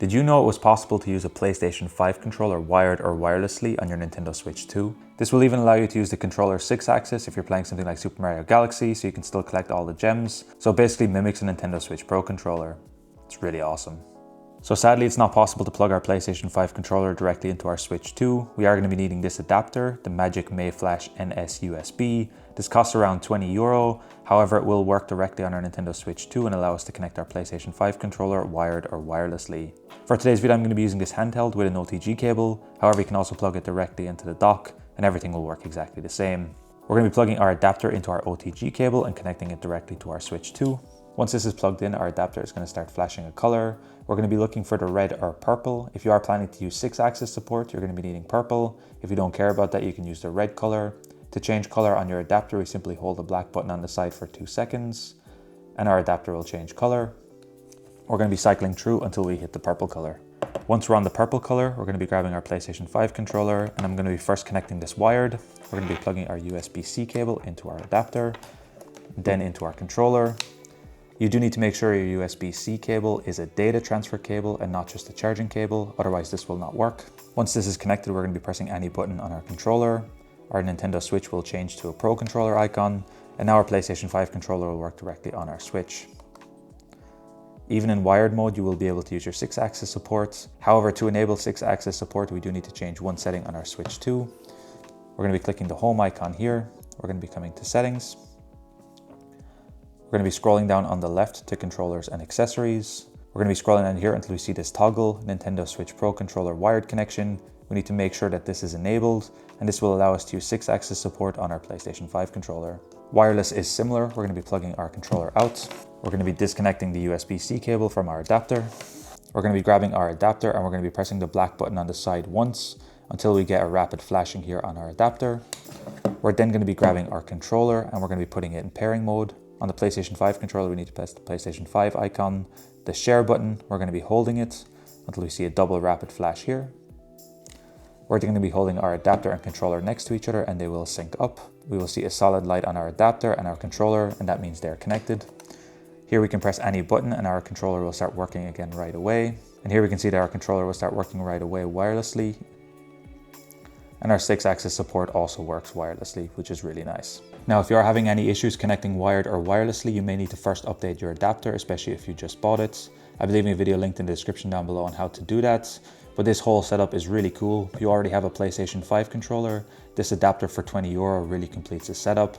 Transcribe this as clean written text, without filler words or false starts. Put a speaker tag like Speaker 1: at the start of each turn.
Speaker 1: Did you know it was possible to use a PlayStation 5 controller wired or wirelessly on your Nintendo Switch 2? This will even allow you to use the controller 6-axis if you're playing something like Super Mario Galaxy, so you can still collect all the gems. So it basically mimics a Nintendo Switch Pro controller. It's really awesome. So sadly, it's not possible to plug our PlayStation 5 controller directly into our Switch 2. We are going to be needing this adapter, the Magic Mayflash NS USB. This costs around €20. However, it will work directly on our Nintendo Switch 2 and allow us to connect our PlayStation 5 controller wired or wirelessly. For today's video, I'm going to be using this handheld with an OTG cable. However, you can also plug it directly into the dock and everything will work exactly the same. We're going to be plugging our adapter into our OTG cable and connecting it directly to our Switch 2. Once this is plugged in, our adapter is going to start flashing a color. We're going to be looking for the red or purple. If you are planning to use 6-axis support, you're going to be needing purple. If you don't care about that, you can use the red color. To change color on your adapter, we simply hold the black button on the side for 2 seconds and our adapter will change color. We're going to be cycling through until we hit the purple color. Once we're on the purple color, we're going to be grabbing our PlayStation 5 controller and I'm going to be first connecting this wired. We're going to be plugging our USB-C cable into our adapter, then into our controller. You do need to make sure your USB-C cable is a data transfer cable and not just a charging cable, otherwise this will not work. Once this is connected, we're going to be pressing any button on our controller. Our Nintendo Switch will change to a Pro controller icon, and now our PlayStation 5 controller will work directly on our Switch. Even in wired mode, you will be able to use your 6-axis support. However, to enable 6-axis support, we do need to change one setting on our Switch 2. We're going to be clicking the home icon here. We're going to be coming to settings. We're going to be scrolling down on the left to controllers and accessories. We're going to be scrolling down here until we see this toggle, Nintendo Switch Pro controller wired connection. We need to make sure that this is enabled, and this will allow us to use 6-axis support on our PlayStation 5 controller. Wireless is similar. We're going to be plugging our controller out. We're going to be disconnecting the USB-C cable from our adapter. We're going to be grabbing our adapter and we're going to be pressing the black button on the side once until we get a rapid flashing here on our adapter. We're then going to be grabbing our controller and we're going to be putting it in pairing mode. On the PlayStation 5 controller, we need to press the PlayStation 5 icon, the share button. We're going to be holding it until we see a double rapid flash here. We're going to be holding our adapter and controller next to each other and they will sync up. We will see a solid light on our adapter and our controller, and that means they're connected. Here we can press any button and our controller will start working again right away. And here we can see that our controller will start working right away wirelessly. And our 6-axis support also works wirelessly, which is really nice. Now, if you are having any issues connecting wired or wirelessly, you may need to first update your adapter, especially if you just bought it. I'll be leaving a video linked in the description down below on how to do that. But this whole setup is really cool. If you already have a PlayStation 5 controller, this adapter for €20 really completes the setup.